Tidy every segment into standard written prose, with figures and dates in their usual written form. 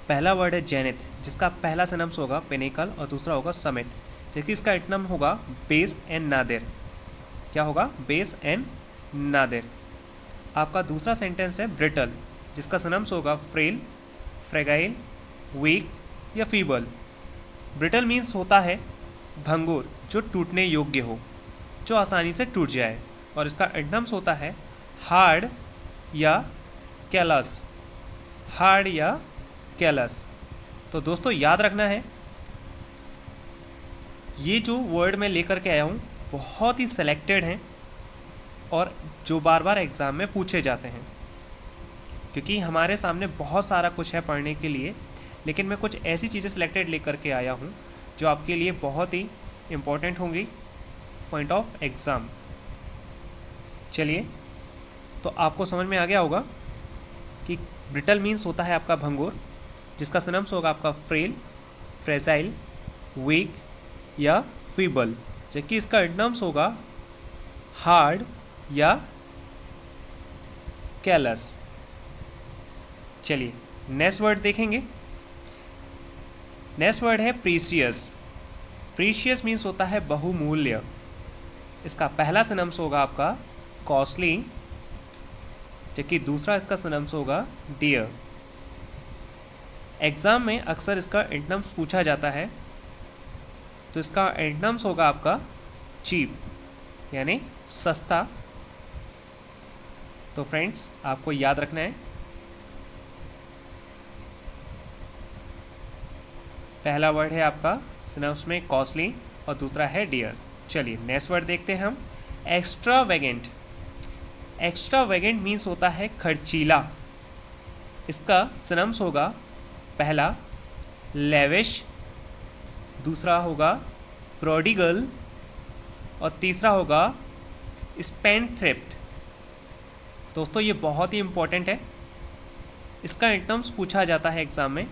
पहला वर्ड है जेनिथ, जिसका पहला सिनम्स होगा पिनेकल और दूसरा होगा समिट, जबकि इसका एंटोनिम होगा बेस एंड नादिर। क्या होगा? Base and Nadir. आपका दूसरा सेंटेंस है ब्रिटल, जिसका सिनम्स होगा फ्रेल, फ्रेगाइल, वीक या फीबल। ब्रिटल मीन्स होता है भंगुर, जो टूटने योग्य हो, जो आसानी से टूट जाए, और इसका एंटोनिम्स होता है हार्ड या कैलस, हार्ड या कैलस। तो दोस्तों याद रखना है, ये जो वर्ड मैं लेकर के आया हूँ बहुत ही सिलेक्टेड हैं और जो बार बार एग्ज़ाम में पूछे जाते हैं, क्योंकि हमारे सामने बहुत सारा कुछ है पढ़ने के लिए, लेकिन मैं कुछ ऐसी चीज़ें सिलेक्टेड लेकर के आया हूँ जो आपके लिए बहुत ही इम्पोर्टेंट होंगी पॉइंट ऑफ एग्ज़ाम। चलिए, तो आपको समझ में आ गया होगा कि ब्रिटल मीन्स होता है आपका भंगुर, जिसका सिनम्स होगा आपका फ्रेल, फ्रेजाइल, वीक या फीबल, जबकि इसका एंटोनिम्स होगा हार्ड या कैलस। चलिए नेक्स्ट वर्ड देखेंगे। नेक्स्ट वर्ड है प्रीशियस। प्रीशियस मीन्स होता है बहुमूल्य। इसका पहला सिनम्स होगा आपका कॉस्टली, जबकि दूसरा इसका सिनम्स होगा डियर। एग्ज़ाम में अक्सर इसका एंटोनिम्स पूछा जाता है, तो इसका एंटोनिम्स होगा आपका चीप, यानी सस्ता। तो फ्रेंड्स आपको याद रखना है, पहला वर्ड है आपका सिनम्स में कॉस्टली और दूसरा है डियर। चलिए नेक्स्ट वर्ड देखते हैं हम, एक्स्ट्रावेगेंट। एक्स्ट्रावेगेंट मीन्स होता है खर्चीला। इसका सिनम्स होगा पहला लेविश, दूसरा होगा प्रोडिगल और तीसरा होगा स्पेंडथ्रिफ्ट। दोस्तों ये बहुत ही इम्पोर्टेंट है, इसका एंटोनिम्स पूछा जाता है एग्ज़ाम में।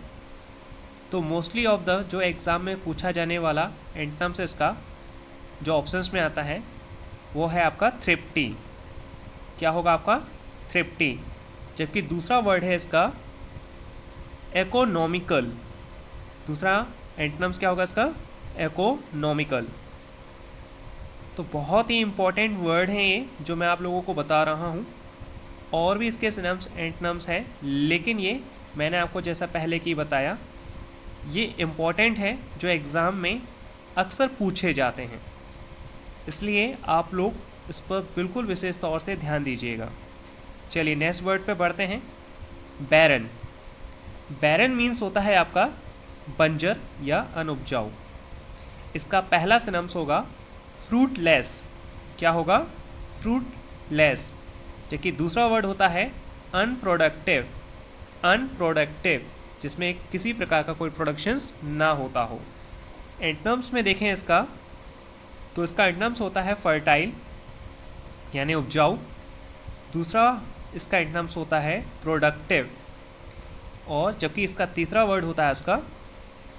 तो मोस्टली ऑफ द जो एग्ज़ाम में पूछा जाने वाला एंटोनिम्स इसका जो ऑप्शंस में आता है वो है आपका थ्रिफ्टी। क्या होगा आपका? थ्रिफ्टी। जबकि दूसरा वर्ड है इसका इकोनॉमिकल। दूसरा एंटोनिम्स क्या होगा इसका? इकोनॉमिकल। तो बहुत ही इम्पोर्टेंट वर्ड हैं ये जो मैं आप लोगों को बता रहा हूँ। और भी इसके सिनम्स एंटोनिम्स हैं, लेकिन ये मैंने आपको जैसा पहले की बताया, ये इम्पॉर्टेंट है जो एग्ज़ाम में अक्सर पूछे जाते हैं, इसलिए आप लोग इस पर बिल्कुल विशेष तौर से ध्यान दीजिएगा। चलिए नेक्स्ट वर्ड पे बढ़ते हैं, बैरन। बैरन मीन्स होता है आपका बंजर या अनउपजाऊ। इसका पहला सिनम्स होगा फ्रूटलेस। क्या होगा? फ्रूटलेस। जबकि दूसरा वर्ड होता है अनप्रोडक्टिव। अनप्रोडक्टिव, जिसमें किसी प्रकार का कोई प्रोडक्शंस ना होता हो। एंटोनिम्स में देखें इसका, तो इसका एंटोनिम्स होता है फर्टाइल, यानी उपजाऊ। दूसरा इसका एंटोनिम्स होता है प्रोडक्टिव, और जबकि इसका तीसरा वर्ड होता है उसका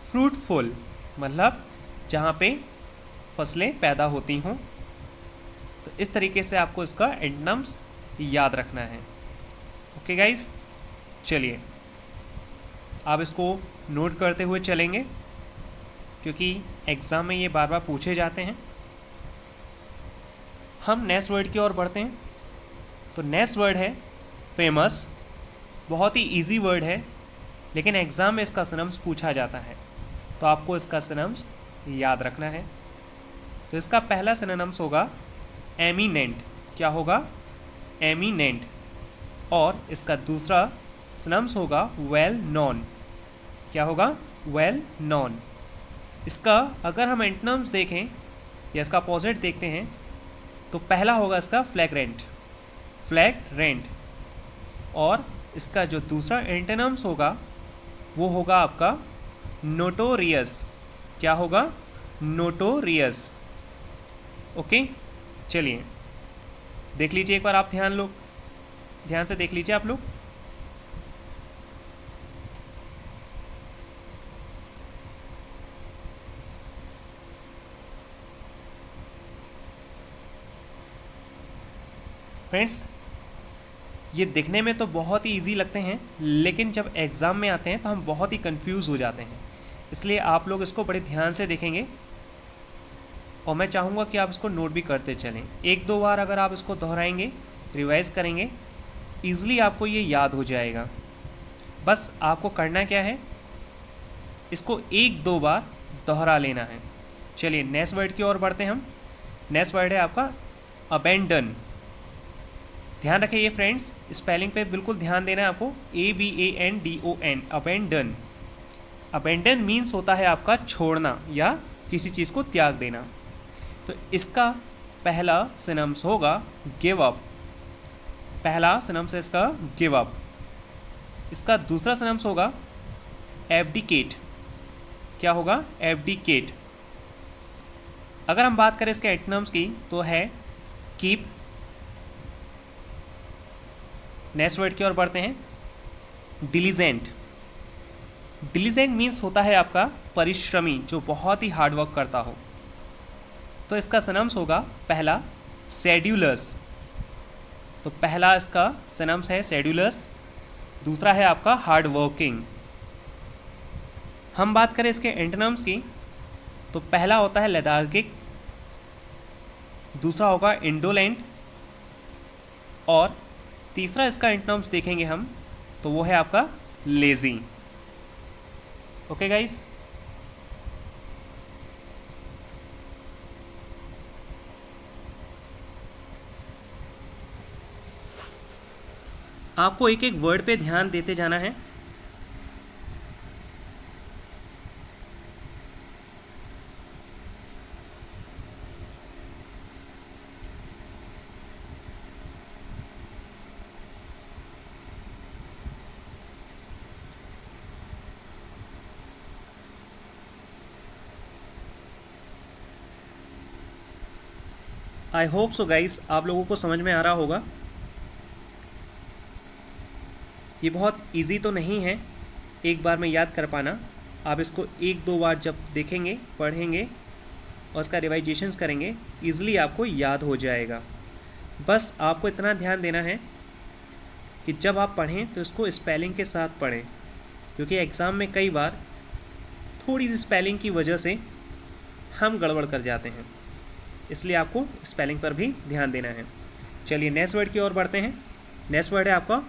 फ्रूटफुल, मतलब जहाँ पे फसलें पैदा होती हों। तो इस तरीके से आपको इसका एंटोनिम्स याद रखना है। ओके गाइस, चलिए आप इसको नोट करते हुए चलेंगे, क्योंकि एग्ज़ाम में ये बार बार पूछे जाते हैं। हम नेक्स्ट वर्ड की ओर बढ़ते हैं। तो नेक्स्ट वर्ड है फेमस। बहुत ही इजी वर्ड है, लेकिन एग्ज़ाम में इसका सिनम्स पूछा जाता है, तो आपको इसका सिनम्स याद रखना है। तो इसका पहला सिनोनिम्स होगा एमिनेंट। क्या होगा? एमिनेंट। और इसका दूसरा सिनोनिम्स होगा वेल नोन। क्या होगा? Well known. इसका अगर हम एंटोनिम्स देखें या इसका अपोजिट देखते हैं, तो पहला होगा इसका फ्लैग्रेंट। फ्लैग्रेंट। और इसका जो दूसरा एंटोनिम्स होगा वो होगा आपका नोटोरियस। क्या होगा? नोटोरियस। ओके, चलिए देख लीजिए एक बार, आप ध्यान से देख लीजिए आप लोग। फ्रेंड्स, ये दिखने में तो बहुत ही ईजी लगते हैं, लेकिन जब एग्ज़ाम में आते हैं तो हम बहुत ही कंफ्यूज हो जाते हैं। इसलिए आप लोग इसको बड़े ध्यान से देखेंगे और मैं चाहूँगा कि आप इसको नोट भी करते चलें। एक दो बार अगर आप इसको दोहराएंगे, रिवाइज़ करेंगे, ईज़िली आपको ये याद हो जाएगा। बस आपको करना क्या है, इसको एक दो बार दोहरा लेना है। चलिए नेक्स्ट वर्ड की ओर बढ़ते हैं हम। नेक्स्ट वर्ड है आपका अबेंडन। ध्यान रखिए ये फ्रेंड्स, स्पेलिंग पे बिल्कुल ध्यान देना है आपको। ABANDON, abandon. अबेंडन मीन्स होता है आपका छोड़ना या किसी चीज़ को त्याग देना। तो इसका पहला सिनम्स होगा गिव अप। पहला सिनम्स है इसका गिव अप। इसका दूसरा सिनम्स होगा एब्डिकेट। क्या होगा? एब्डिकेट। अगर हम बात करें इसके एंटोनिम्स की तो है कीप। नेक्स्ट वर्ड की ओर बढ़ते हैं, डिलीजेंट। डिलीजेंट मीन्स होता है आपका परिश्रमी, जो बहुत ही हार्डवर्क करता हो। तो इसका सिनम्स होगा पहला शेड्यूलस। तो पहला इसका सिनम्स है शेड्यूलस, दूसरा है आपका हार्ड वर्किंग। हम बात करें इसके एंटोनिम्स की तो पहला होता है लेथार्गिक, दूसरा होगा इंडोलेंट, और तीसरा इसका एंटोनिम्स देखेंगे हम तो वो है आपका लेजी। ओके गाइस, आपको एक एक वर्ड पे ध्यान देते जाना है। आई होप सो गाइस, आप लोगों को समझ में आ रहा होगा। ये बहुत इजी तो नहीं है एक बार में याद कर पाना। आप इसको एक दो बार जब देखेंगे, पढ़ेंगे और इसका रिवाइजेशन करेंगे, ईज़िली आपको याद हो जाएगा। बस आपको इतना ध्यान देना है कि जब आप पढ़ें तो इसको स्पेलिंग के साथ पढ़ें, क्योंकि एग्ज़ाम में कई बार थोड़ी सी स्पेलिंग की वजह से हम गड़बड़ कर जाते हैं, इसलिए आपको स्पेलिंग पर भी ध्यान देना है। चलिए नेक्स्ट वर्ड की ओर बढ़ते हैं। नेक्स्ट वर्ड है आपका